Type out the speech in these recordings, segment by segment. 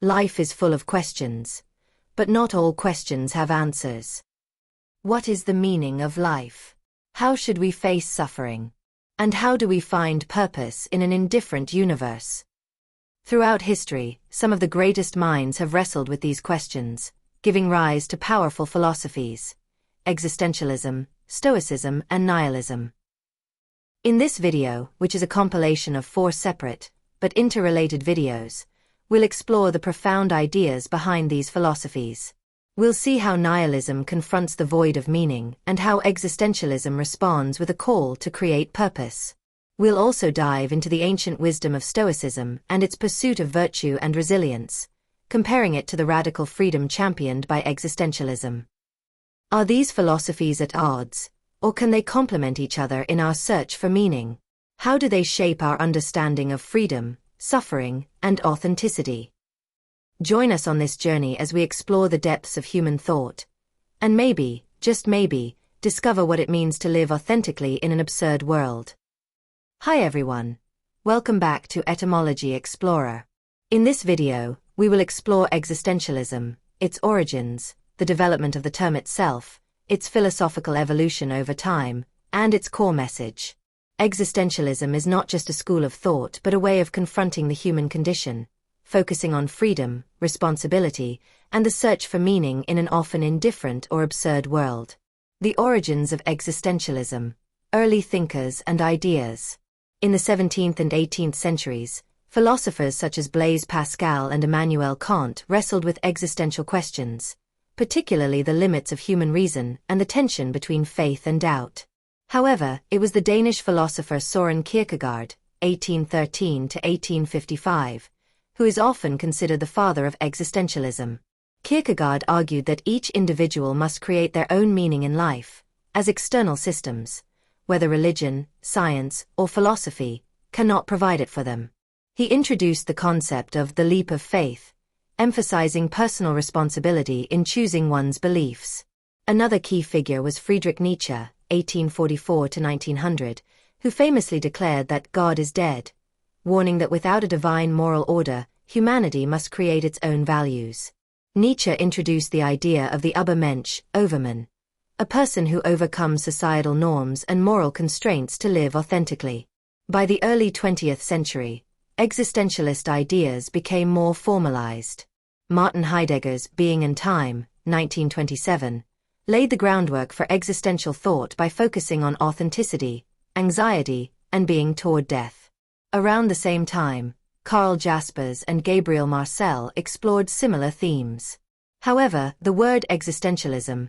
Life is full of questions, but not all questions have answers. What is the meaning of life? How should we face suffering? And how do we find purpose in an indifferent universe? Throughout history, some of the greatest minds have wrestled with these questions, giving rise to powerful philosophies: Existentialism, Stoicism, and Nihilism. In this video, which is a compilation of 4 separate, but interrelated videos, we'll explore the profound ideas behind these philosophies. We'll see how nihilism confronts the void of meaning and how existentialism responds with a call to create purpose. We'll also dive into the ancient wisdom of Stoicism and its pursuit of virtue and resilience, comparing it to the radical freedom championed by existentialism. Are these philosophies at odds, or can they complement each other in our search for meaning? How do they shape our understanding of freedom, suffering, and authenticity? Join us on this journey as we explore the depths of human thought, and maybe, just maybe, discover what it means to live authentically in an absurd world. Hi everyone. Welcome back to Etymology Explorer. In this video, we will explore existentialism, its origins, the development of the term itself, its philosophical evolution over time, and its core message. Existentialism is not just a school of thought but a way of confronting the human condition, focusing on freedom, responsibility, and the search for meaning in an often indifferent or absurd world. The origins of existentialism, early thinkers and ideas. In the 17th and 18th centuries, philosophers such as Blaise Pascal and Immanuel Kant wrestled with existential questions, particularly the limits of human reason and the tension between faith and doubt. However, it was the Danish philosopher Søren Kierkegaard, 1813 to 1855, who is often considered the father of existentialism. Kierkegaard argued that each individual must create their own meaning in life, as external systems, whether religion, science, or philosophy, cannot provide it for them. He introduced the concept of the leap of faith, emphasizing personal responsibility in choosing one's beliefs. Another key figure was Friedrich Nietzsche, 1844 to 1900, who famously declared that God is dead, warning that without a divine moral order, humanity must create its own values. Nietzsche introduced the idea of the Übermensch, overman, a person who overcomes societal norms and moral constraints to live authentically. By the early 20th century, existentialist ideas became more formalized. Martin Heidegger's Being and Time, 1927, laid the groundwork for existential thought by focusing on authenticity, anxiety, and being toward death. Around the same time, Karl Jaspers and Gabriel Marcel explored similar themes. However, the word existentialism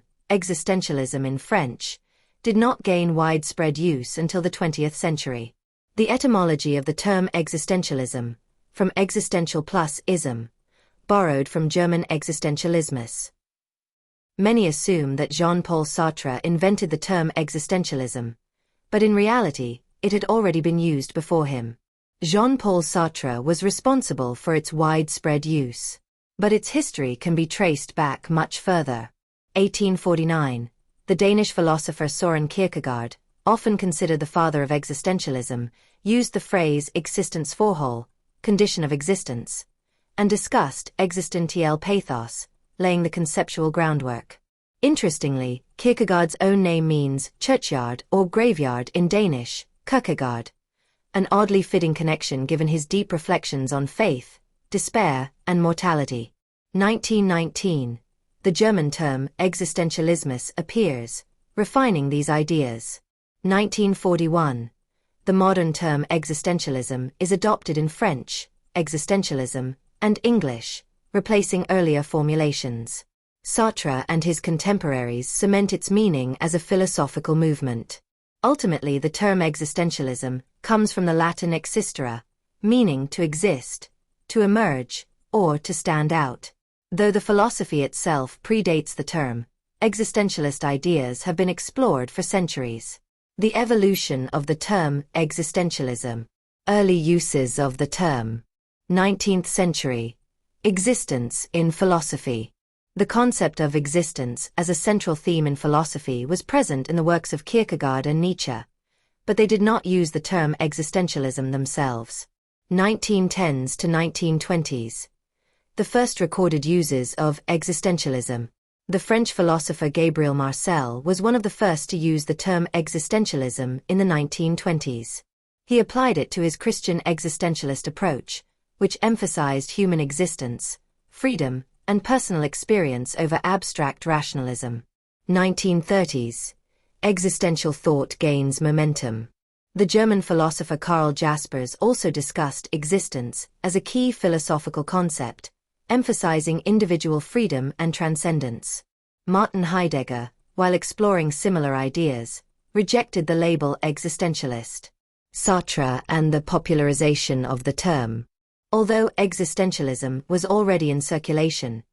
in French, did not gain widespread use until the 20th century. The etymology of the term existentialism, from existential plus ism, borrowed from German existentialismus. Many assume that Jean-Paul Sartre invented the term existentialism, but in reality, it had already been used before him. Jean-Paul Sartre was responsible for its widespread use, but its history can be traced back much further. 1849, the Danish philosopher Søren Kierkegaard, often considered the father of existentialism, used the phrase existensforhold, condition of existence, and discussed existentiel pathos, laying the conceptual groundwork. Interestingly, Kierkegaard's own name means churchyard or graveyard in Danish, Kierkegaard, an oddly fitting connection given his deep reflections on faith, despair, and mortality. 1919, the German term Existentialismus appears, refining these ideas. 1941, the modern term existentialism is adopted in French, existentialism, and English, replacing earlier formulations. Sartre and his contemporaries cement its meaning as a philosophical movement. Ultimately, the term existentialism comes from the Latin existere, meaning to exist, to emerge, or to stand out. Though the philosophy itself predates the term, existentialist ideas have been explored for centuries. The evolution of the term existentialism. Early uses of the term. 19th century. Existence in philosophy. The concept of existence as a central theme in philosophy was present in the works of Kierkegaard and Nietzsche, but they did not use the term existentialism themselves. 1910s to 1920s. The first recorded uses of existentialism. The French philosopher Gabriel Marcel was one of the first to use the term existentialism in the 1920s. He applied it to his Christian existentialist approach, which emphasized human existence, freedom, and personal experience over abstract rationalism. 1930s. Existential thought gains momentum. The German philosopher Karl Jaspers also discussed existence as a key philosophical concept, emphasizing individual freedom and transcendence. Martin Heidegger, while exploring similar ideas, rejected the label existentialist. Sartre and the popularization of the term. Although existentialism was already in circulation,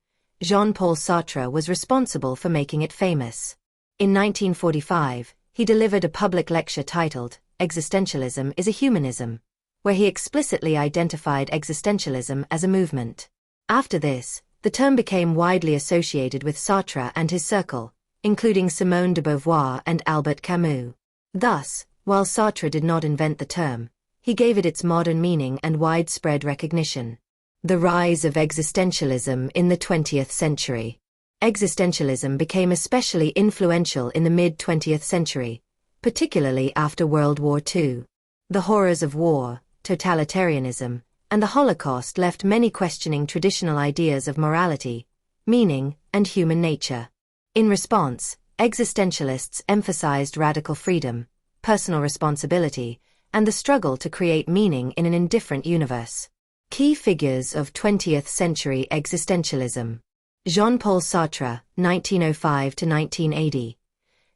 Jean-Paul Sartre was responsible for making it famous. In 1945, he delivered a public lecture titled, Existentialism is a Humanism, where he explicitly identified existentialism as a movement. After this, the term became widely associated with Sartre and his circle, including Simone de Beauvoir and Albert Camus. Thus, while Sartre did not invent the term, he gave it its modern meaning and widespread recognition. The rise of existentialism in the 20th century. Existentialism became especially influential in the mid-20th century, particularly after World War II. The horrors of war, totalitarianism, and the Holocaust left many questioning traditional ideas of morality, meaning, and human nature. In response, existentialists emphasized radical freedom, personal responsibility, and the struggle to create meaning in an indifferent universe. Key figures of 20th century existentialism. Jean-Paul Sartre, 1905 to 1980,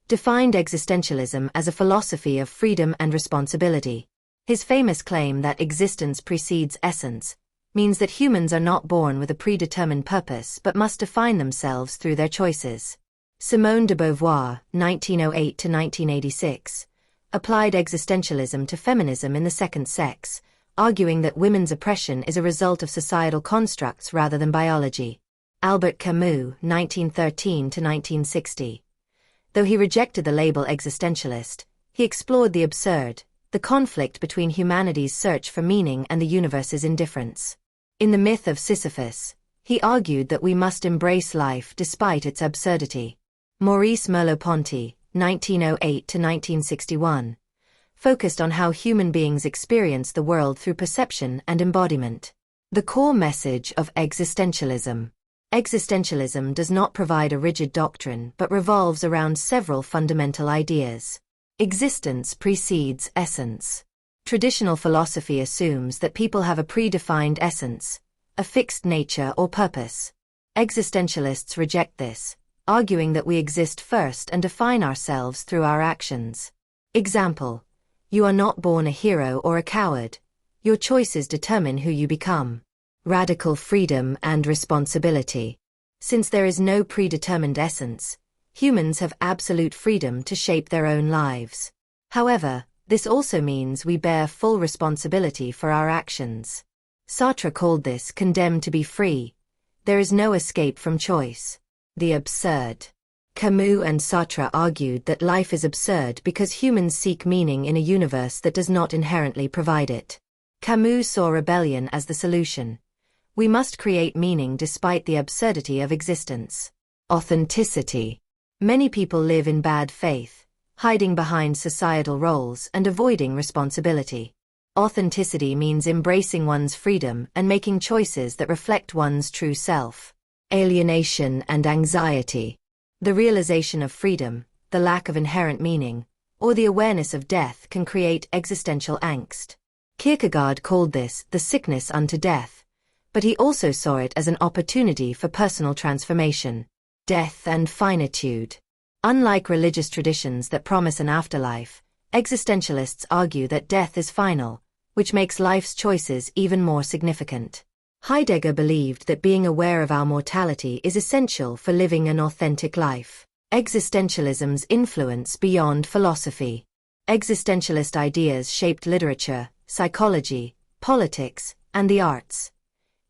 defined existentialism as a philosophy of freedom and responsibility. His famous claim that existence precedes essence means that humans are not born with a predetermined purpose but must define themselves through their choices. Simone de Beauvoir, 1908 to 1986, applied existentialism to feminism in The Second Sex, arguing that women's oppression is a result of societal constructs rather than biology. Albert Camus, 1913 to 1960. Though he rejected the label existentialist, he explored the absurd, the conflict between humanity's search for meaning and the universe's indifference. In The Myth of Sisyphus, he argued that we must embrace life despite its absurdity. Maurice Merleau-Ponty, 1908 to 1961, focused on how human beings experience the world through perception and embodiment. The core message of existentialism. Existentialism does not provide a rigid doctrine but revolves around several fundamental ideas. Existence precedes essence. Traditional philosophy assumes that people have a predefined essence, a fixed nature or purpose. Existentialists reject this, arguing that we exist first and define ourselves through our actions. Example: you are not born a hero or a coward. Your choices determine who you become. Radical freedom and responsibility. Since there is no predetermined essence, humans have absolute freedom to shape their own lives. However, this also means we bear full responsibility for our actions. Sartre called this condemned to be free. There is no escape from choice. The absurd. Camus and Sartre argued that life is absurd because humans seek meaning in a universe that does not inherently provide it. Camus saw rebellion as the solution. We must create meaning despite the absurdity of existence. Authenticity. Many people live in bad faith, hiding behind societal roles and avoiding responsibility. Authenticity means embracing one's freedom and making choices that reflect one's true self. Alienation and anxiety. The realization of freedom, the lack of inherent meaning, or the awareness of death can create existential angst. Kierkegaard called this the sickness unto death, but he also saw it as an opportunity for personal transformation. Death and finitude. Unlike religious traditions that promise an afterlife, existentialists argue that death is final, which makes life's choices even more significant. Heidegger believed that being aware of our mortality is essential for living an authentic life. Existentialism's influence beyond philosophy. Existentialist ideas shaped literature, psychology, politics, and the arts.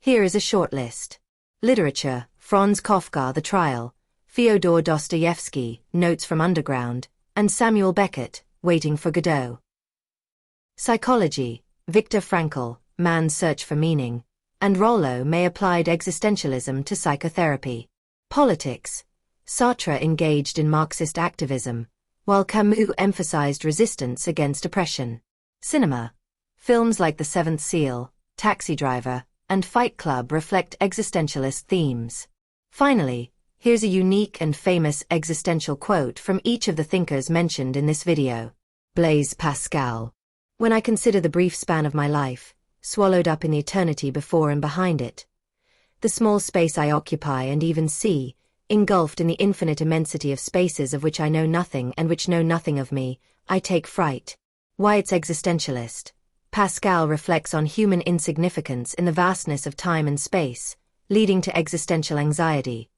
Here is a short list. Literature: Franz Kafka, The Trial, Fyodor Dostoevsky, Notes from Underground, and Samuel Beckett, Waiting for Godot. Psychology: Viktor Frankl, Man's Search for Meaning, and Rollo May applied existentialism to psychotherapy. Politics. Sartre engaged in Marxist activism, while Camus emphasized resistance against oppression. Cinema. Films like The Seventh Seal, Taxi Driver, and Fight Club reflect existentialist themes. Finally, here's a unique and famous existential quote from each of the thinkers mentioned in this video. Blaise Pascal. When I consider the brief span of my life, swallowed up in the eternity before and behind it, the small space I occupy and even see, engulfed in the infinite immensity of spaces of which I know nothing and which know nothing of me, I take fright. Why it's existentialist. Pascal reflects on human insignificance in the vastness of time and space, leading to existential anxiety,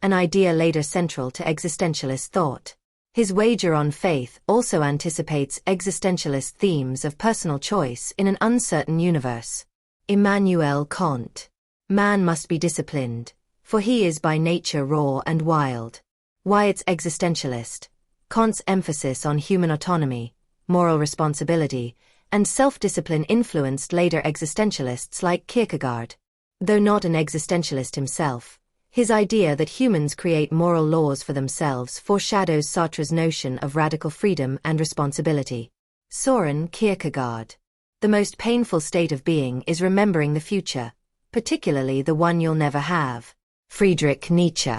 an idea later central to existentialist thought. His wager on faith also anticipates existentialist themes of personal choice in an uncertain universe. Immanuel Kant. Man must be disciplined, for he is by nature raw and wild. Why it's existentialist. Kant's emphasis on human autonomy, moral responsibility, and self-discipline influenced later existentialists like Kierkegaard. Though not an existentialist himself, his idea that humans create moral laws for themselves foreshadows Sartre's notion of radical freedom and responsibility. Søren Kierkegaard. The most painful state of being is remembering the future, particularly the one you'll never have. Friedrich Nietzsche.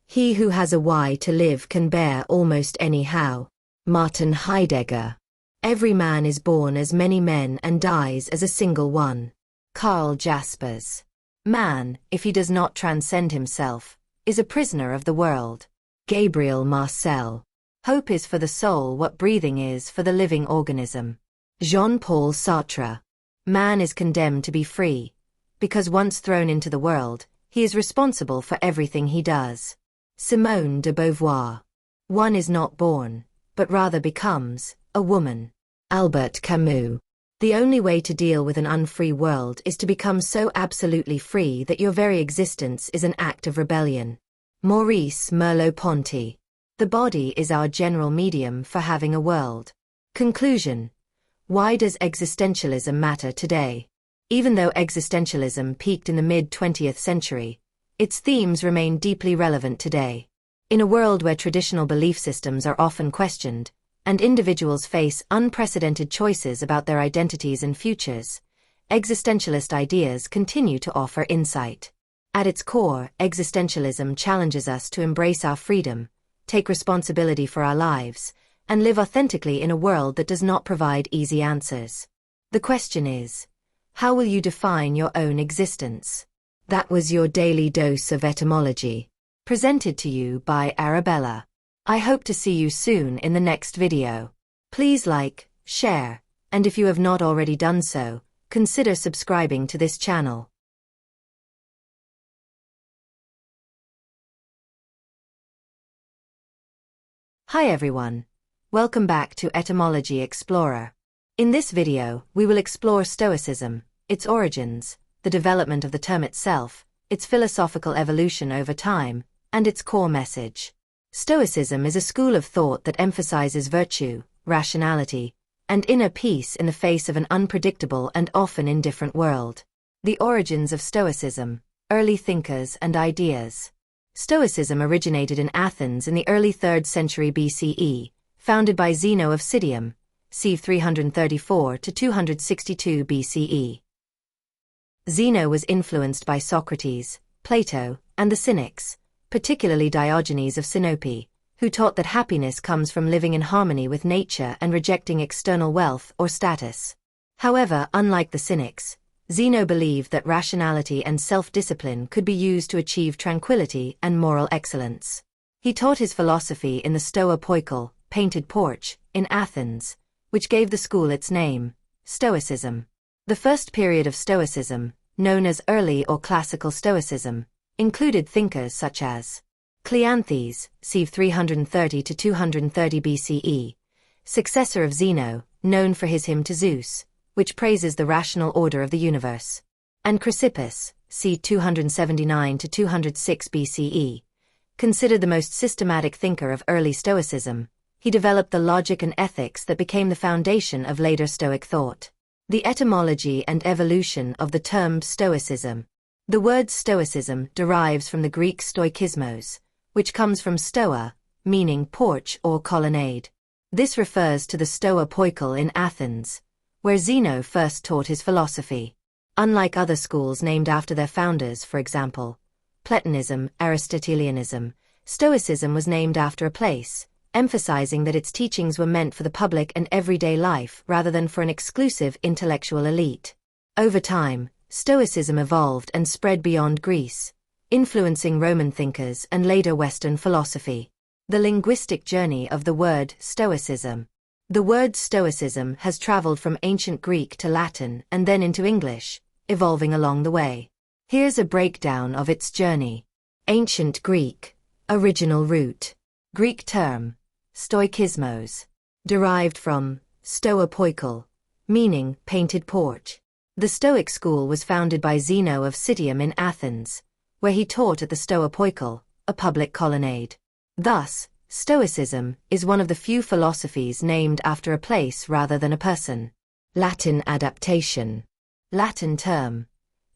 He who has a why to live can bear almost any how. Martin Heidegger. Every man is born as many men and dies as a single one. Karl Jaspers. Man, if he does not transcend himself, is a prisoner of the world. Gabriel Marcel. Hope is for the soul what breathing is for the living organism. Jean-Paul Sartre. Man is condemned to be free, because once thrown into the world, he is responsible for everything he does. Simone de Beauvoir. One is not born, but rather becomes, a woman. Albert Camus. The only way to deal with an unfree world is to become so absolutely free that your very existence is an act of rebellion. Maurice Merleau-Ponty. The body is our general medium for having a world. Conclusion. Why does existentialism matter today? Even though existentialism peaked in the mid-20th century, its themes remain deeply relevant today. In a world where traditional belief systems are often questioned, and individuals face unprecedented choices about their identities and futures, existentialist ideas continue to offer insight. At its core, existentialism challenges us to embrace our freedom, take responsibility for our lives, and live authentically in a world that does not provide easy answers. The question is, how will you define your own existence? That was your daily dose of etymology, presented to you by Arabella. I hope to see you soon in the next video. Please like, share, and if you have not already done so, consider subscribing to this channel. Hi everyone. Welcome back to Etymology Explorer. In this video, we will explore Stoicism, its origins, the development of the term itself, its philosophical evolution over time, and its core message. Stoicism is a school of thought that emphasizes virtue, rationality, and inner peace in the face of an unpredictable and often indifferent world. The origins of Stoicism, early thinkers and ideas. Stoicism originated in Athens in the early 3rd century BCE, founded by Zeno of Citium, c. 334 to 262 BCE. Zeno was influenced by Socrates, Plato, and the Cynics, particularly Diogenes of Sinope, who taught that happiness comes from living in harmony with nature and rejecting external wealth or status. However, unlike the Cynics, Zeno believed that rationality and self-discipline could be used to achieve tranquility and moral excellence. He taught his philosophy in the Stoa Poikile, painted porch, in Athens, which gave the school its name, Stoicism. The first period of Stoicism, known as Early or Classical Stoicism, included thinkers such as Cleanthes, c. 330 to 230 BCE, successor of Zeno, known for his hymn to Zeus, which praises the rational order of the universe, and Chrysippus, c. 279 to 206 BCE. Considered the most systematic thinker of early Stoicism, he developed the logic and ethics that became the foundation of later Stoic thought. The etymology and evolution of the term Stoicism. The word Stoicism derives from the Greek stoikismos, which comes from stoa, meaning porch or colonnade. This refers to the Stoa Poikile in Athens, where Zeno first taught his philosophy. Unlike other schools named after their founders, for example, Platonism, Aristotelianism, Stoicism was named after a place, emphasizing that its teachings were meant for the public and everyday life rather than for an exclusive intellectual elite. Over time, Stoicism evolved and spread beyond Greece, influencing Roman thinkers and later Western philosophy. The linguistic journey of the word Stoicism. The word Stoicism has traveled from ancient Greek to Latin and then into English, evolving along the way. Here's a breakdown of its journey. Ancient Greek. Original root. Greek term, stoikismos, derived from stoa poikile, meaning painted porch. The Stoic school was founded by Zeno of Citium in Athens, where he taught at the Stoa Poikile, a public colonnade. Thus, Stoicism is one of the few philosophies named after a place rather than a person. Latin adaptation. Latin term,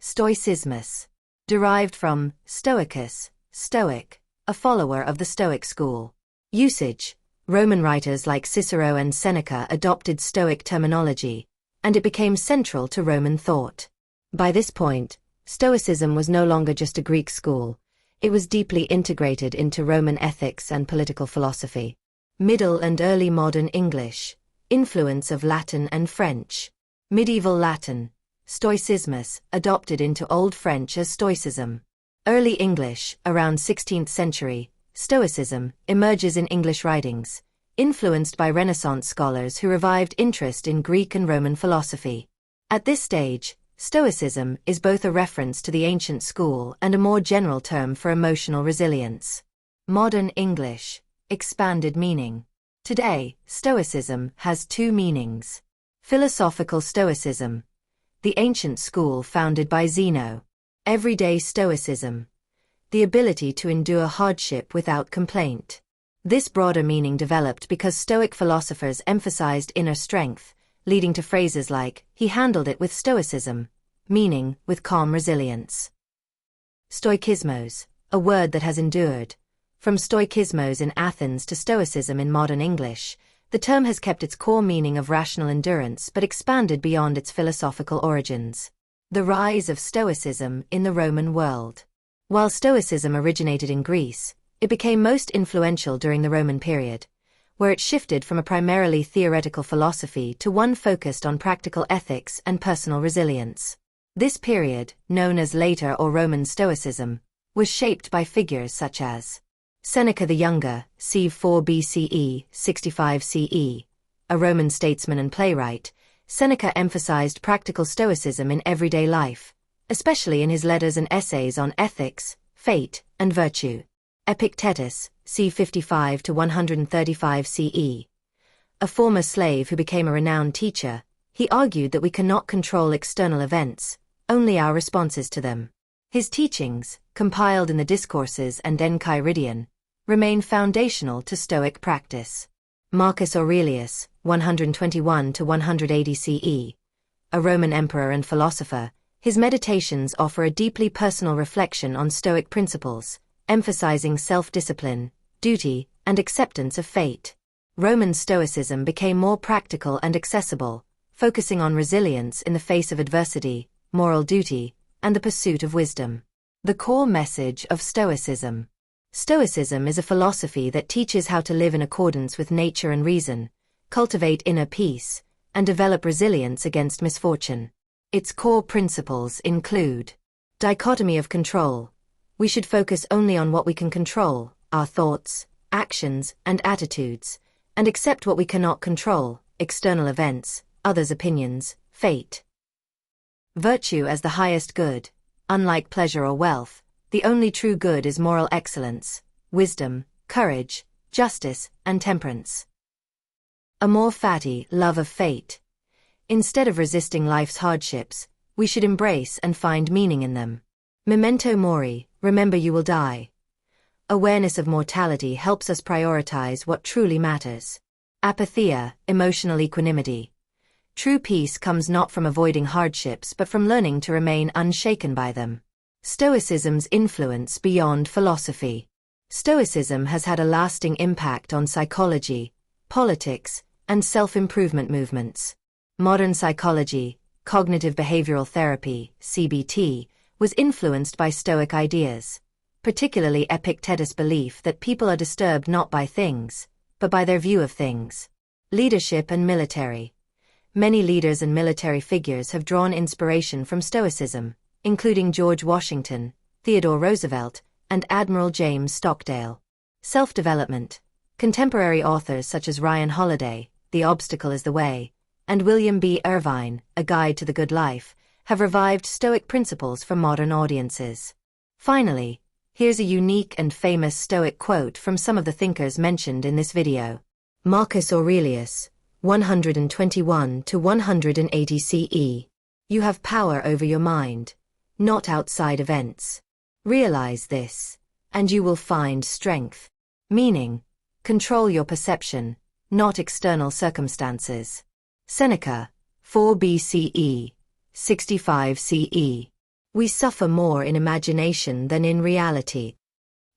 stoicismus, derived from stoicus, stoic, a follower of the Stoic school. Usage. Roman writers like Cicero and Seneca adopted Stoic terminology, and it became central to Roman thought. By this point, Stoicism was no longer just a Greek school. It was deeply integrated into Roman ethics and political philosophy. Middle and early modern English. Influence of Latin and French. Medieval Latin, stoicismus, adopted into Old French as stoicism. Early English, around 16th century, Stoicism emerges in English writings, influenced by Renaissance scholars who revived interest in Greek and Roman philosophy. At this stage, Stoicism is both a reference to the ancient school and a more general term for emotional resilience. Modern English, expanded meaning. Today, Stoicism has two meanings. Philosophical Stoicism, the ancient school founded by Zeno. Everyday Stoicism, the ability to endure hardship without complaint. This broader meaning developed because Stoic philosophers emphasized inner strength, leading to phrases like, "He handled it with stoicism," meaning, with calm resilience. Stoikismos, a word that has endured. From stoikismos in Athens to stoicism in modern English, the term has kept its core meaning of rational endurance but expanded beyond its philosophical origins. The rise of Stoicism in the Roman world. While Stoicism originated in Greece, it became most influential during the Roman period, where it shifted from a primarily theoretical philosophy to one focused on practical ethics and personal resilience. This period, known as Later or Roman Stoicism, was shaped by figures such as Seneca the Younger, c. 4 BCE, 65 CE, a Roman statesman and playwright. Seneca emphasized practical stoicism in everyday life, especially in his letters and essays on ethics, fate, and virtue. Epictetus, c. 55 to 135 CE, a former slave who became a renowned teacher, he argued that we cannot control external events, only our responses to them. His teachings, compiled in the Discourses and Enchiridion, remain foundational to Stoic practice. Marcus Aurelius, 121 to 180 CE, a Roman emperor and philosopher, his meditations offer a deeply personal reflection on Stoic principles, emphasizing self-discipline, duty, and acceptance of fate. Roman Stoicism became more practical and accessible, focusing on resilience in the face of adversity, moral duty, and the pursuit of wisdom. The core message of Stoicism. Stoicism is a philosophy that teaches how to live in accordance with nature and reason, cultivate inner peace, and develop resilience against misfortune. Its core principles include dichotomy of control. We should focus only on what we can control, our thoughts, actions, and attitudes, and accept what we cannot control, external events, others' opinions, fate. Virtue as the highest good. Unlike pleasure or wealth, the only true good is moral excellence, wisdom, courage, justice, and temperance. Amor fati, love of fate. Instead of resisting life's hardships, we should embrace and find meaning in them. Memento mori, remember you will die. Awareness of mortality helps us prioritize what truly matters. Apatheia, emotional equanimity. True peace comes not from avoiding hardships but from learning to remain unshaken by them. Stoicism's influence beyond philosophy. Stoicism has had a lasting impact on psychology, politics, and self-improvement movements. Modern psychology, cognitive behavioral therapy, CBT, was influenced by Stoic ideas, particularly Epictetus' belief that people are disturbed not by things, but by their view of things. Leadership and military. Many leaders and military figures have drawn inspiration from Stoicism, including George Washington, Theodore Roosevelt, and Admiral James Stockdale. Self-development. Contemporary authors such as Ryan Holiday, The Obstacle is the Way, and William B. Irvine, A Guide to the Good Life, have revived Stoic principles for modern audiences. Finally, here's a unique and famous Stoic quote from some of the thinkers mentioned in this video. Marcus Aurelius, 121 to 180 CE. You have power over your mind, not outside events. Realize this, and you will find strength. Meaning, control your perception, not external circumstances. Seneca, 4 BCE, 65 CE. We suffer more in imagination than in reality.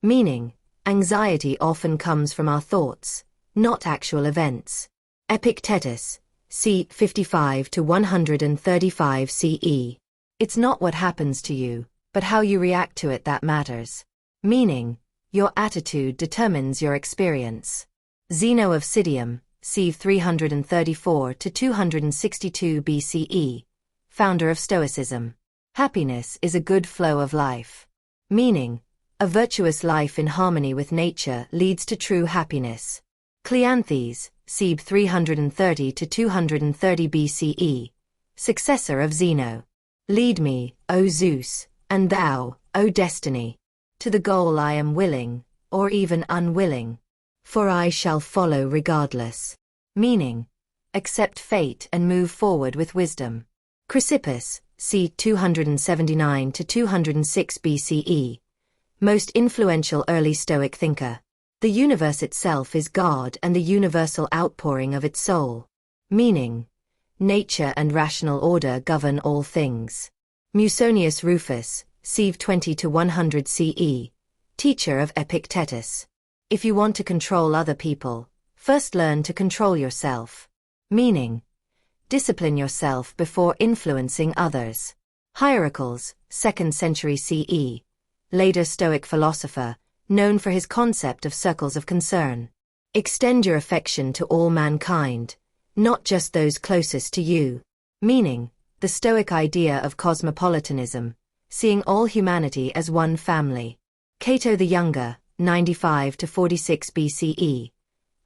Meaning, anxiety often comes from our thoughts, not actual events. Epictetus, c. 55 to 135 CE. It's not what happens to you, but how you react to it that matters. Meaning, your attitude determines your experience. Zeno of Citium, c. 334 to 262 BCE, founder of Stoicism. Happiness is a good flow of life. Meaning, a virtuous life in harmony with nature leads to true happiness. Cleanthes, c. 330 to 230 BCE, successor of Zeno. Lead me, O Zeus, and thou, O Destiny, to the goal I am willing, or even unwilling. For I shall follow regardless. Meaning, accept fate and move forward with wisdom. Chrysippus, c. 279 to 206 BCE, most influential early Stoic thinker. The universe itself is God and the universal outpouring of its soul. Meaning, nature and rational order govern all things. Musonius Rufus, c. 20 to 100 CE, teacher of Epictetus. If you want to control other people, first learn to control yourself. Meaning, discipline yourself before influencing others. Hierocles, 2nd century CE, later Stoic philosopher, known for his concept of circles of concern. Extend your affection to all mankind, not just those closest to you. Meaning, the Stoic idea of cosmopolitanism, seeing all humanity as one family. Cato the Younger, 95 to 46 BCE,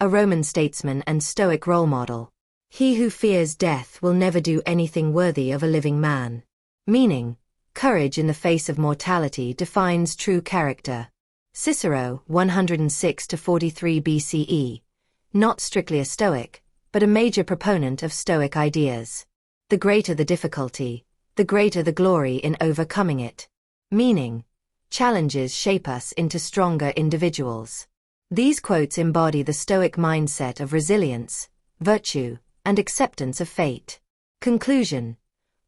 a Roman statesman and Stoic role model. He who fears death will never do anything worthy of a living man. Meaning, courage in the face of mortality defines true character. Cicero, 106 to 43 BCE, not strictly a Stoic, but a major proponent of Stoic ideas. The greater the difficulty, the greater the glory in overcoming it. Meaning, challenges shape us into stronger individuals. These quotes embody the Stoic mindset of resilience, virtue, and acceptance of fate. Conclusion.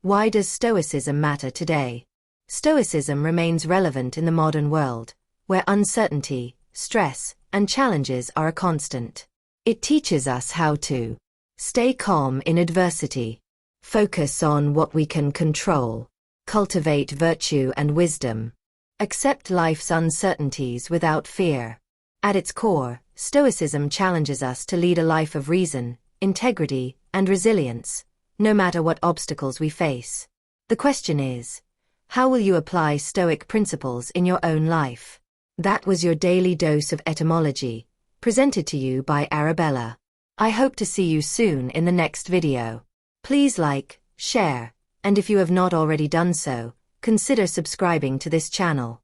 Why does Stoicism matter today? Stoicism remains relevant in the modern world, where uncertainty, stress, and challenges are a constant. It teaches us how to stay calm in adversity, focus on what we can control, cultivate virtue and wisdom, accept life's uncertainties without fear. At its core, Stoicism challenges us to lead a life of reason, integrity, and resilience, no matter what obstacles we face. The question is, how will you apply Stoic principles in your own life? That was your daily dose of etymology, presented to you by Arabella. I hope to see you soon in the next video. Please like, share, and if you have not already done so, consider subscribing to this channel.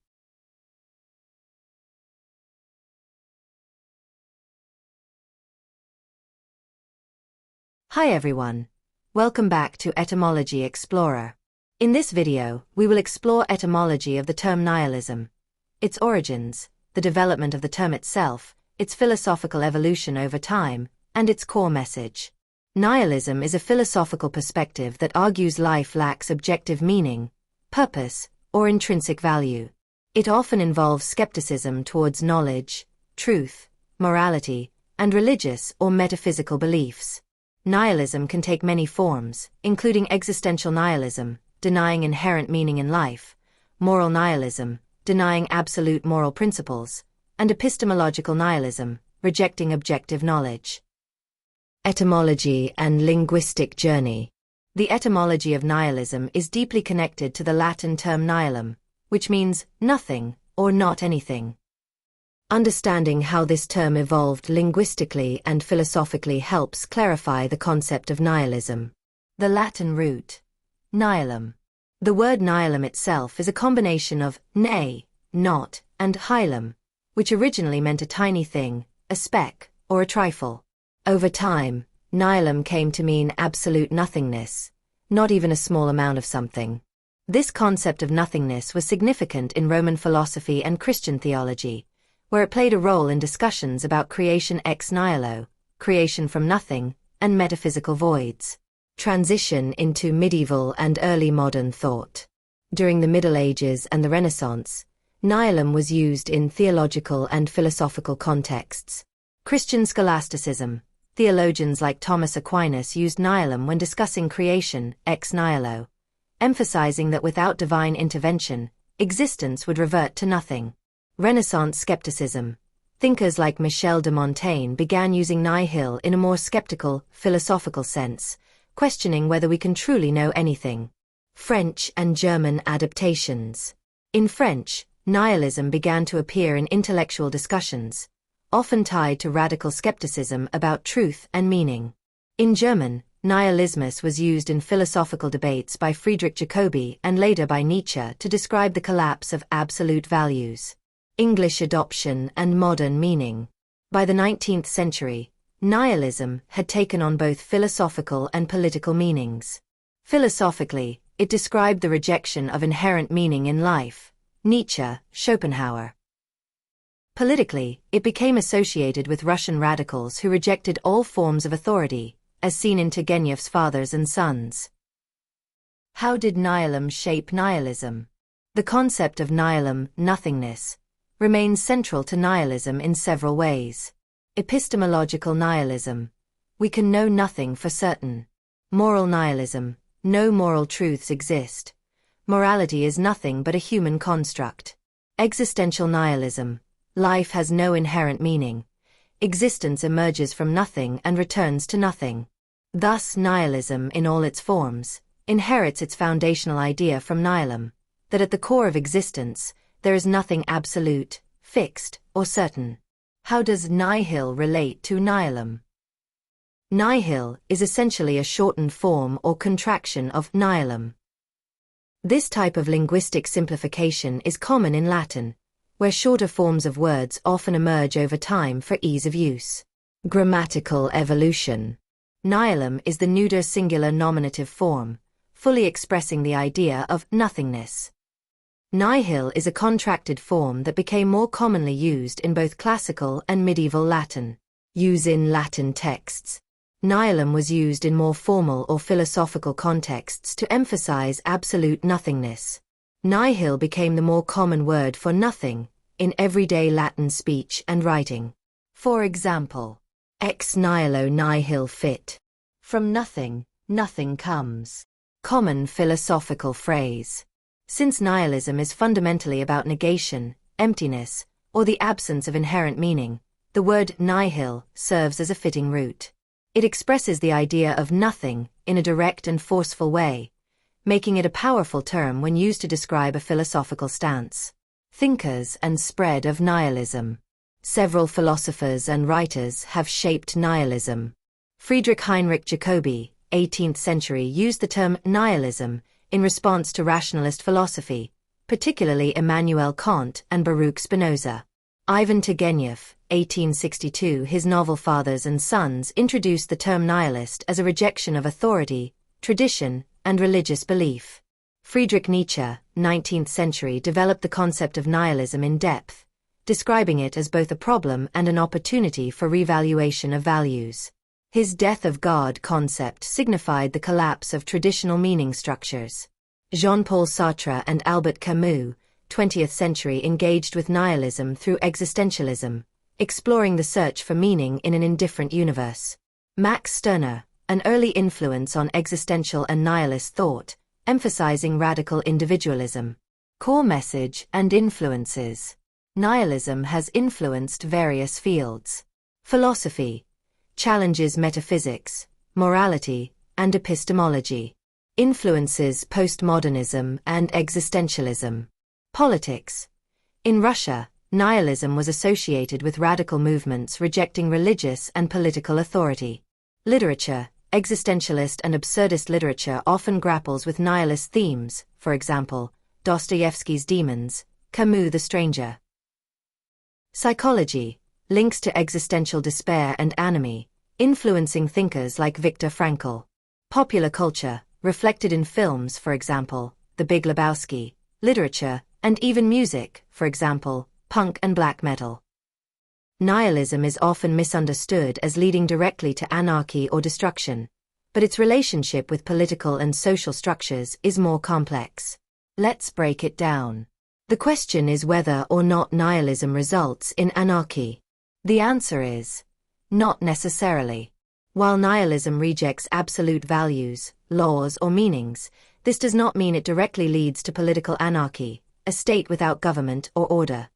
Hi everyone. Welcome back to Etymology Explorer. In this video, we will explore etymology of the term nihilism, its origins, the development of the term itself, its philosophical evolution over time, and its core message. Nihilism is a philosophical perspective that argues life lacks objective meaning, purpose, or intrinsic value. It often involves skepticism towards knowledge, truth, morality, and religious or metaphysical beliefs. Nihilism can take many forms, including existential nihilism, denying inherent meaning in life, moral nihilism, denying absolute moral principles, and epistemological nihilism, rejecting objective knowledge. Etymology and linguistic journey. The etymology of nihilism is deeply connected to the Latin term nihilum, which means nothing or not anything. Understanding how this term evolved linguistically and philosophically helps clarify the concept of nihilism. The Latin root, nihilum. The word nihilum itself is a combination of ne, not, and hilum, which originally meant a tiny thing, a speck, or a trifle. Over time, nihilum came to mean absolute nothingness, not even a small amount of something. This concept of nothingness was significant in Roman philosophy and Christian theology, where it played a role in discussions about creation ex nihilo, creation from nothing, and metaphysical voids. Transition into medieval and early modern thought. During the Middle Ages and the Renaissance, nihilum was used in theological and philosophical contexts. Christian scholasticism. Theologians like Thomas Aquinas used nihilum when discussing creation ex nihilo, emphasizing that without divine intervention, existence would revert to nothing. Renaissance skepticism. Thinkers like Michel de Montaigne began using nihil in a more skeptical, philosophical sense, questioning whether we can truly know anything. French and German adaptations. In French, nihilism began to appear in intellectual discussions, often tied to radical skepticism about truth and meaning. In German, nihilismus was used in philosophical debates by Friedrich Jacobi and later by Nietzsche to describe the collapse of absolute values. English adoption and modern meaning. By the 19th century, nihilism had taken on both philosophical and political meanings. Philosophically, it described the rejection of inherent meaning in life, Nietzsche, Schopenhauer. Politically, it became associated with Russian radicals who rejected all forms of authority, as seen in Turgenev's Fathers and Sons. How did nihilum shape nihilism? The concept of nihilum, nothingness, remains central to nihilism in several ways. Epistemological nihilism. We can know nothing for certain. Moral nihilism. No moral truths exist. Morality is nothing but a human construct. Existential nihilism. Life has no inherent meaning. Existence emerges from nothing and returns to nothing. Thus, nihilism, in all its forms, inherits its foundational idea from nihilum, that at the core of existence, there is nothing absolute, fixed, or certain. How does nihil relate to nihilum? Nihil is essentially a shortened form or contraction of nihilum. This type of linguistic simplification is common in Latin, where shorter forms of words often emerge over time for ease of use. Grammatical evolution. Nihilum is the neuter singular nominative form, fully expressing the idea of nothingness. Nihil is a contracted form that became more commonly used in both classical and medieval Latin. Use in Latin texts. Nihilum was used in more formal or philosophical contexts to emphasize absolute nothingness. Nihil became the more common word for nothing in everyday Latin speech and writing. For example, ex nihilo nihil fit. From nothing, nothing comes. Common philosophical phrase. Since nihilism is fundamentally about negation, emptiness, or the absence of inherent meaning, the word nihil serves as a fitting root. It expresses the idea of nothing in a direct and forceful way, making it a powerful term when used to describe a philosophical stance. Thinkers and spread of nihilism. Several philosophers and writers have shaped nihilism. Friedrich Heinrich Jacobi, 18th century, used the term nihilism in response to rationalist philosophy, particularly Immanuel Kant and Baruch Spinoza. Ivan Turgenev, 1862, his novel Fathers and Sons introduced the term nihilist as a rejection of authority, tradition, and religious belief. Friedrich Nietzsche, 19th century, developed the concept of nihilism in depth, describing it as both a problem and an opportunity for revaluation of values. His death of God concept signified the collapse of traditional meaning structures. Jean-Paul Sartre and Albert Camus, 20th century, engaged with nihilism through existentialism, exploring the search for meaning in an indifferent universe. Max Stirner, an early influence on existential and nihilist thought, emphasizing radical individualism. Core message and influences. Nihilism has influenced various fields. Philosophy challenges metaphysics, morality, and epistemology. Influences postmodernism and existentialism. Politics. In Russia, nihilism was associated with radical movements rejecting religious and political authority. Literature. Existentialist and absurdist literature often grapples with nihilist themes, for example, Dostoevsky's Demons, Camus' The Stranger. Psychology. Links to existential despair and anomie, influencing thinkers like Viktor Frankl. Popular culture, reflected in films, for example, The Big Lebowski, literature, and even music, for example, punk and black metal. Nihilism is often misunderstood as leading directly to anarchy or destruction, but its relationship with political and social structures is more complex. Let's break it down. The question is whether or not nihilism results in anarchy. The answer is not necessarily. While nihilism rejects absolute values, laws, or meanings, this does not mean it directly leads to political anarchy, a state without government or order.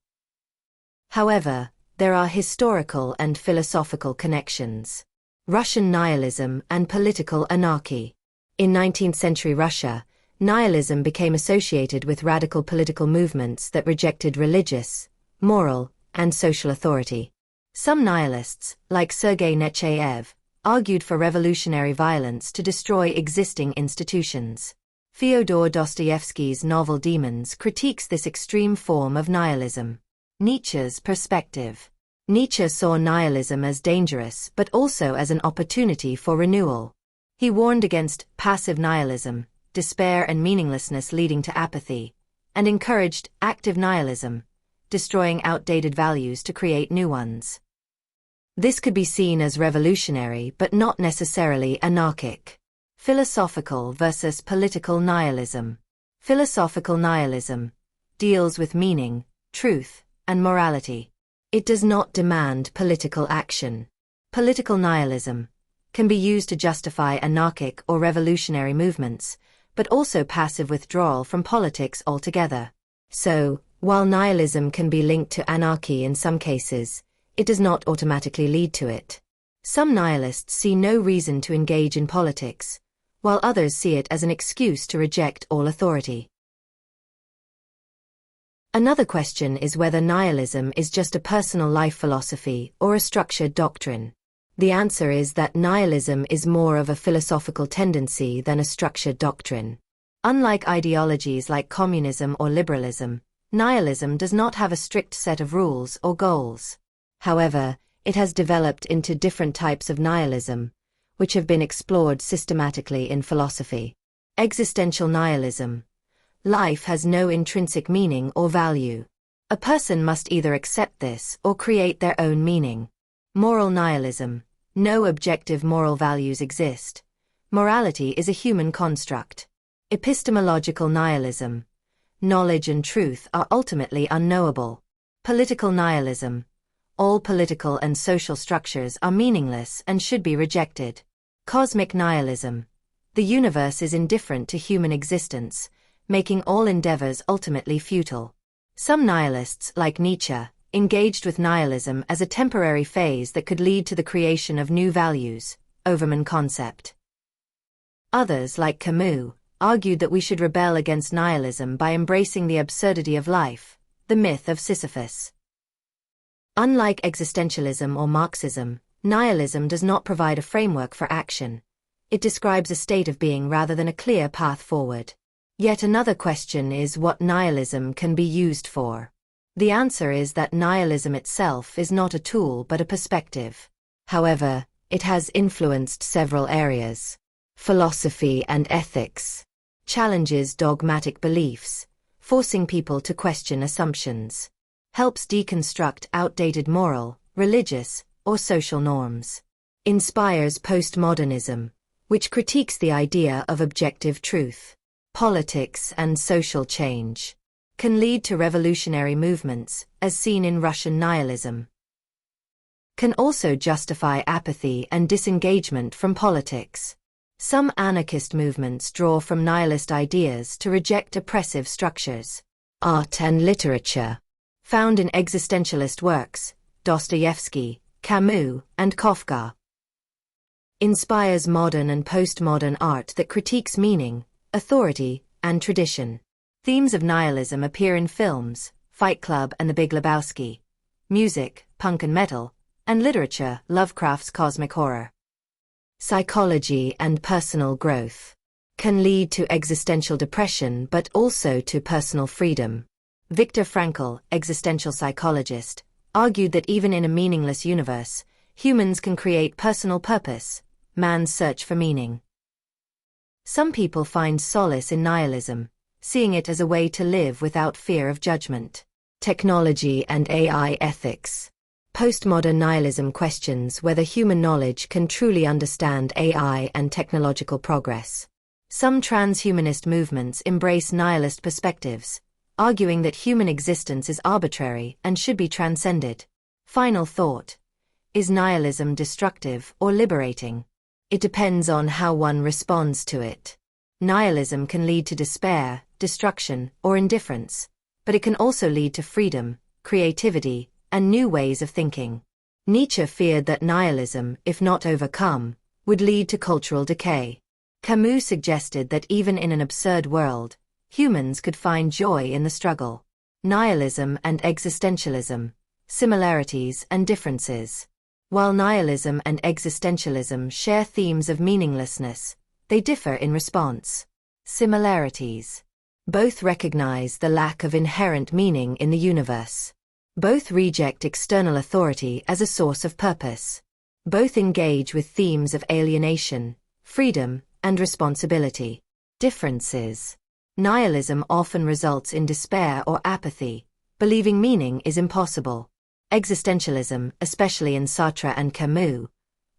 However, there are historical and philosophical connections. Russian nihilism and political anarchy. In 19th-century Russia, nihilism became associated with radical political movements that rejected religious, moral, and social authority. Some nihilists, like Sergei Nechayev, argued for revolutionary violence to destroy existing institutions. Fyodor Dostoevsky's novel Demons critiques this extreme form of nihilism. Nietzsche's perspective. Nietzsche saw nihilism as dangerous but also as an opportunity for renewal. He warned against passive nihilism, despair and meaninglessness leading to apathy, and encouraged active nihilism, destroying outdated values to create new ones. This could be seen as revolutionary but not necessarily anarchic. Philosophical versus political nihilism. Philosophical nihilism deals with meaning, truth, and morality. It does not demand political action. Political nihilism can be used to justify anarchic or revolutionary movements, but also passive withdrawal from politics altogether. So, while nihilism can be linked to anarchy in some cases, it does not automatically lead to it. Some nihilists see no reason to engage in politics, while others see it as an excuse to reject all authority. Another question is whether nihilism is just a personal life philosophy or a structured doctrine. The answer is that nihilism is more of a philosophical tendency than a structured doctrine. Unlike ideologies like communism or liberalism, nihilism does not have a strict set of rules or goals. However, it has developed into different types of nihilism, which have been explored systematically in philosophy. Existential nihilism. Life has no intrinsic meaning or value. A person must either accept this or create their own meaning. Moral nihilism. No objective moral values exist. Morality is a human construct. Epistemological nihilism. Knowledge and truth are ultimately unknowable. Political nihilism. All political and social structures are meaningless and should be rejected. Cosmic nihilism. The universe is indifferent to human existence, making all endeavors ultimately futile. Some nihilists, like Nietzsche, engaged with nihilism as a temporary phase that could lead to the creation of new values, Overman concept. Others, like Camus, argued that we should rebel against nihilism by embracing the absurdity of life, the myth of Sisyphus. Unlike existentialism or Marxism, nihilism does not provide a framework for action. It describes a state of being rather than a clear path forward. Yet another question is what nihilism can be used for. The answer is that nihilism itself is not a tool but a perspective. However, it has influenced several areas. Philosophy and ethics. Challenges dogmatic beliefs, forcing people to question assumptions. Helps deconstruct outdated moral, religious, or social norms. Inspires postmodernism, which critiques the idea of objective truth. Politics and social change. Can lead to revolutionary movements, as seen in Russian nihilism. Can also justify apathy and disengagement from politics. Some anarchist movements draw from nihilist ideas to reject oppressive structures. Art and literature. Found in existentialist works, Dostoevsky, Camus, and Kafka. Inspires modern and postmodern art that critiques meaning, authority, and tradition. Themes of nihilism appear in films, Fight Club and The Big Lebowski, music, punk and metal, and literature, Lovecraft's cosmic horror. Psychology and personal growth. Can lead to existential depression but also to personal freedom. Viktor Frankl, existential psychologist, argued that even in a meaningless universe, humans can create personal purpose, man's search for meaning. Some people find solace in nihilism, seeing it as a way to live without fear of judgment. Technology and AI ethics. Postmodern nihilism questions whether human knowledge can truly understand AI and technological progress. Some transhumanist movements embrace nihilist perspectives, arguing that human existence is arbitrary and should be transcended. Final thought. Is nihilism destructive or liberating? It depends on how one responds to it. Nihilism can lead to despair, destruction, or indifference, but it can also lead to freedom, creativity, and new ways of thinking. Nietzsche feared that nihilism, if not overcome, would lead to cultural decay. Camus suggested that even in an absurd world, humans could find joy in the struggle. Nihilism and existentialism. Similarities and differences. While nihilism and existentialism share themes of meaninglessness, they differ in response. Similarities. Both recognize the lack of inherent meaning in the universe. Both reject external authority as a source of purpose. Both engage with themes of alienation, freedom, and responsibility. Differences. Nihilism often results in despair or apathy, believing meaning is impossible. Existentialism, especially in Sartre and Camus,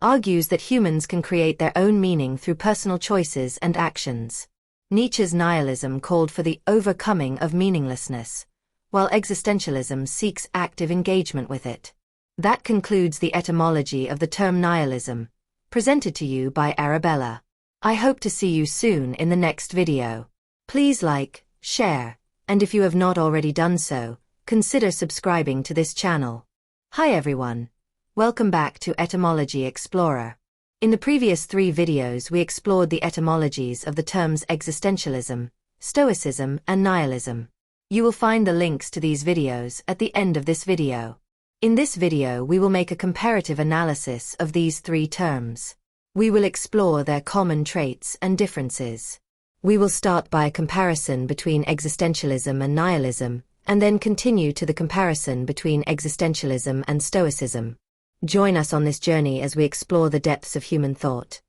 argues that humans can create their own meaning through personal choices and actions. Nietzsche's nihilism called for the overcoming of meaninglessness, while existentialism seeks active engagement with it. That concludes the etymology of the term nihilism, presented to you by Arabella. I hope to see you soon in the next video. Please like, share, and if you have not already done so, consider subscribing to this channel. Hi everyone. Welcome back to Etymology Explorer. In the previous 3 videos we explored the etymologies of the terms existentialism, Stoicism, and nihilism. You will find the links to these videos at the end of this video. In this video we will make a comparative analysis of these 3 terms. We will explore their common traits and differences. We will start by a comparison between existentialism and nihilism, and then continue to the comparison between existentialism and Stoicism. Join us on this journey as we explore the depths of human thought.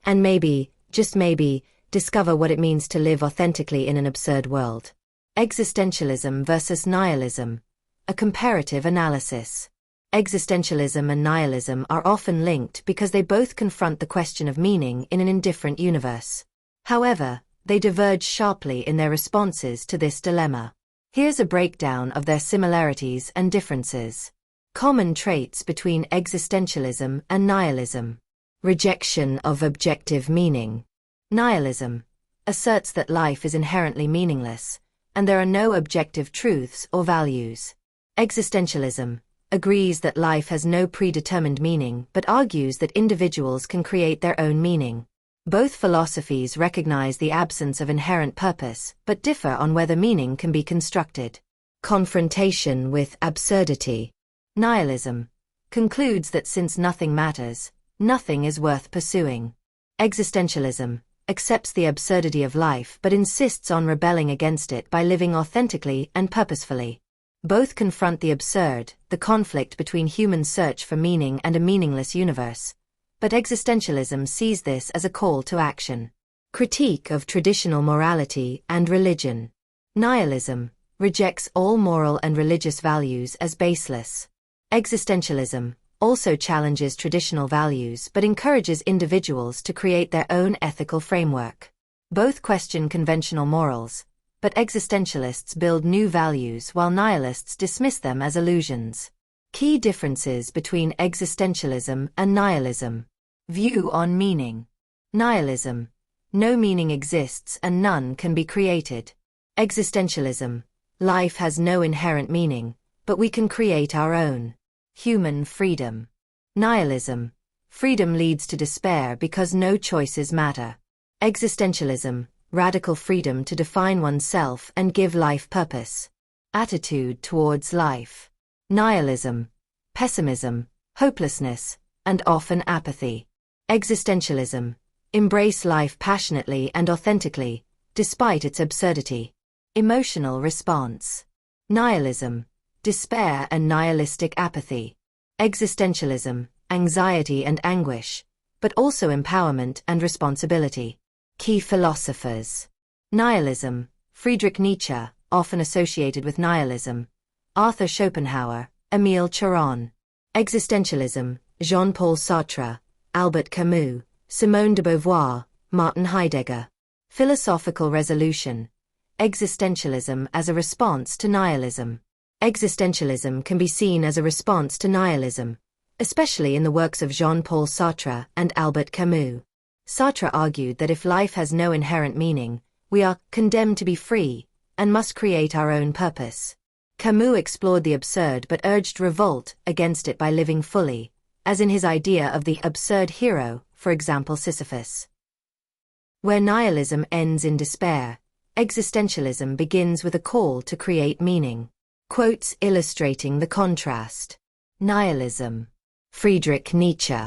And maybe, just maybe, discover what it means to live authentically in an absurd world. Existentialism versus nihilism. A comparative analysis. Existentialism and nihilism are often linked because they both confront the question of meaning in an indifferent universe. However, they diverge sharply in their responses to this dilemma. Here's a breakdown of their similarities and differences. Common traits between existentialism and nihilism. Rejection of objective meaning. Nihilism asserts that life is inherently meaningless, and there are no objective truths or values. Existentialism agrees that life has no predetermined meaning but argues that individuals can create their own meaning. Both philosophies recognize the absence of inherent purpose but differ on whether meaning can be constructed. Confrontation with absurdity. Nihilism concludes that since nothing matters, nothing is worth pursuing. Existentialism accepts the absurdity of life but insists on rebelling against it by living authentically and purposefully. Both confront the absurd, the conflict between human search for meaning and a meaningless universe. But existentialism sees this as a call to action. Critique of traditional morality and religion. Nihilism rejects all moral and religious values as baseless. Existentialism also challenges traditional values but encourages individuals to create their own ethical framework. Both question conventional morals, but existentialists build new values while nihilists dismiss them as illusions. Key differences between existentialism and nihilism. View on meaning. Nihilism. No meaning exists and none can be created. Existentialism. Life has no inherent meaning, but we can create our own. Human freedom. Nihilism. Freedom leads to despair because no choices matter. Existentialism. Radical freedom to define oneself and give life purpose. Attitude towards life. Nihilism. Pessimism, hopelessness, and often apathy. Existentialism. Embrace life passionately and authentically, despite its absurdity. Emotional response. Nihilism. Despair and nihilistic apathy. Existentialism. Anxiety and anguish, but also empowerment and responsibility. Key philosophers. Nihilism. Friedrich Nietzsche, often associated with nihilism. Arthur Schopenhauer, Émile Cioran. Existentialism. Jean-Paul Sartre, Albert Camus, Simone de Beauvoir, Martin Heidegger. Philosophical resolution. Existentialism as a response to nihilism. Existentialism can be seen as a response to nihilism, especially in the works of Jean-Paul Sartre and Albert Camus. Sartre argued that if life has no inherent meaning, we are condemned to be free and must create our own purpose. Camus explored the absurd but urged revolt against it by living fully, as in his idea of the absurd hero, for example Sisyphus. Where nihilism ends in despair, existentialism begins with a call to create meaning. Quotes illustrating the contrast. Nihilism. Friedrich Nietzsche.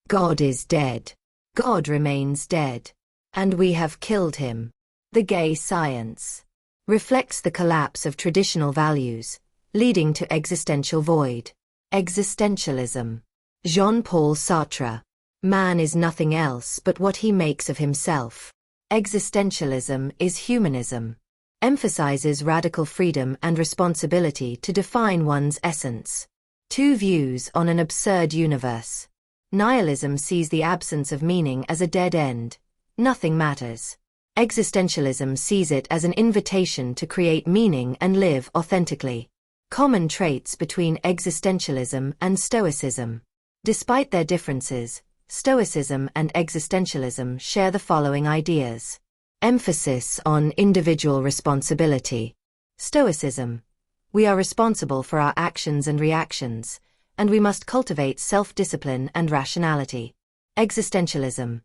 God is dead. God remains dead. And we have killed him. The gay science. Reflects the collapse of traditional values, leading to existential void. Existentialism. Jean-Paul Sartre. Man is nothing else but what he makes of himself. Existentialism is humanism. Emphasizes radical freedom and responsibility to define one's essence. Two views on an absurd universe. Nihilism sees the absence of meaning as a dead end. Nothing matters. Existentialism sees it as an invitation to create meaning and live authentically. Common traits between existentialism and Stoicism. Despite their differences, Stoicism and existentialism share the following ideas. Emphasis on individual responsibility. Stoicism. We are responsible for our actions and reactions, and we must cultivate self-discipline and rationality. Existentialism.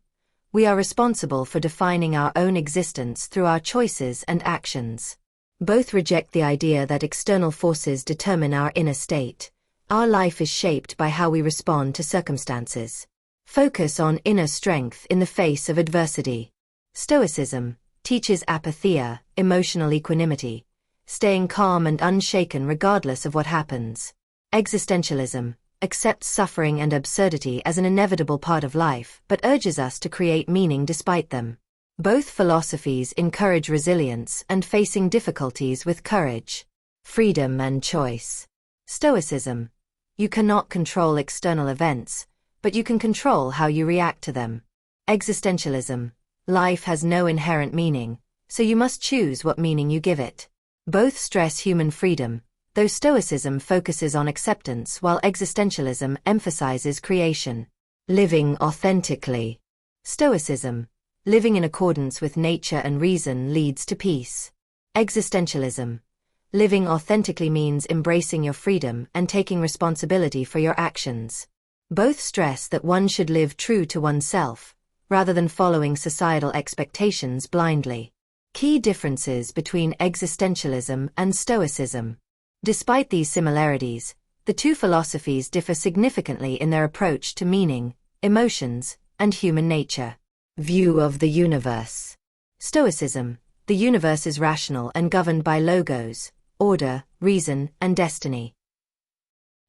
We are responsible for defining our own existence through our choices and actions. Both reject the idea that external forces determine our inner state. Our life is shaped by how we respond to circumstances. Focus on inner strength in the face of adversity. Stoicism teaches apatheia, emotional equanimity, staying calm and unshaken regardless of what happens. Existentialism accepts suffering and absurdity as an inevitable part of life but urges us to create meaning despite them. Both philosophies encourage resilience and facing difficulties with courage. Freedom and choice. Stoicism. You cannot control external events, but you can control how you react to them. Existentialism. Life has no inherent meaning, so you must choose what meaning you give it. Both stress human freedom, though Stoicism focuses on acceptance while existentialism emphasizes creation. Living authentically. Stoicism. Living in accordance with nature and reason leads to peace. Existentialism. Living authentically means embracing your freedom and taking responsibility for your actions. Both stress that one should live true to oneself, rather than following societal expectations blindly. Key differences between existentialism and Stoicism. Despite these similarities, the two philosophies differ significantly in their approach to meaning, emotions, and human nature. View of the universe. Stoicism. The universe is rational and governed by logos, order, reason, and destiny.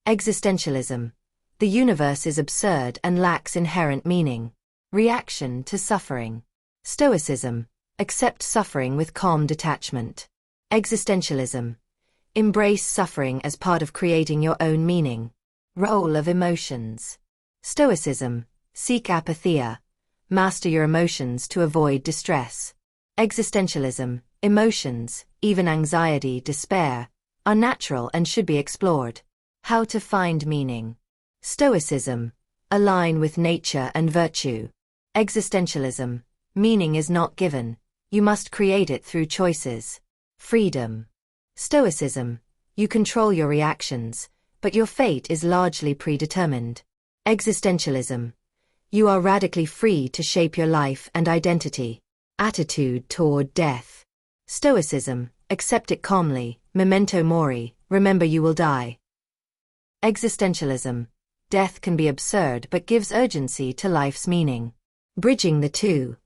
Existentialism. The universe is absurd and lacks inherent meaning. Reaction to suffering. Stoicism. Accept suffering with calm detachment. Existentialism. Embrace suffering as part of creating your own meaning. Role of emotions. Stoicism, seek apatheia. Master your emotions to avoid distress. Existentialism, emotions, even anxiety, despair, are natural and should be explored. How to find meaning. Stoicism, align with nature and virtue. Existentialism, meaning is not given, you must create it through choices. Freedom. Stoicism, you control your reactions, but your fate is largely predetermined. Existentialism, you are radically free to shape your life and identity. Attitude toward death. Stoicism, accept it calmly, memento mori, remember you will die. Existentialism, death can be absurd but gives urgency to life's meaning. Bridging the two.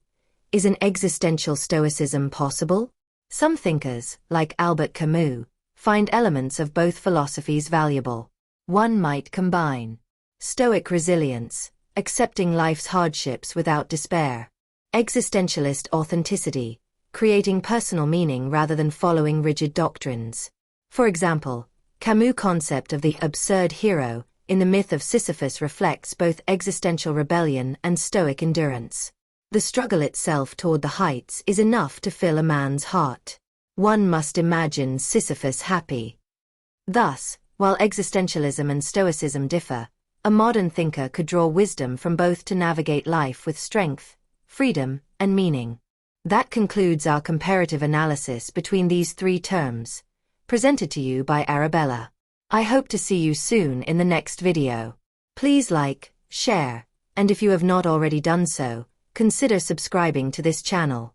Is an existential stoicism possible? Some thinkers, like Albert Camus, find elements of both philosophies valuable. One might combine Stoic resilience, accepting life's hardships without despair. Existentialist authenticity, creating personal meaning rather than following rigid doctrines. For example, Camus' concept of the absurd hero in the myth of Sisyphus reflects both existential rebellion and Stoic endurance. The struggle itself toward the heights is enough to fill a man's heart. One must imagine Sisyphus happy. Thus, while existentialism and Stoicism differ, a modern thinker could draw wisdom from both to navigate life with strength, freedom, and meaning. That concludes our comparative analysis between these three terms, presented to you by Arabella. I hope to see you soon in the next video. Please like, share, and if you have not already done so, consider subscribing to this channel.